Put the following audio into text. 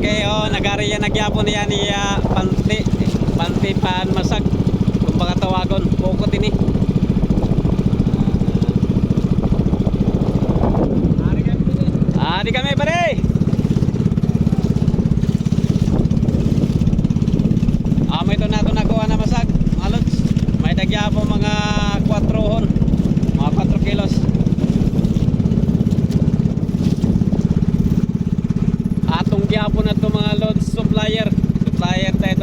Okay, oh, nagari yan nagyapon niya ni panti pan masag. Kung baka tawagon, bukot ini. Di kami pare. May ito nato nakuha na masag, mga lods. May nagyapon mga 4 hon, mga 4 kilos. Atong gyapon na ito mga lods supplier tayo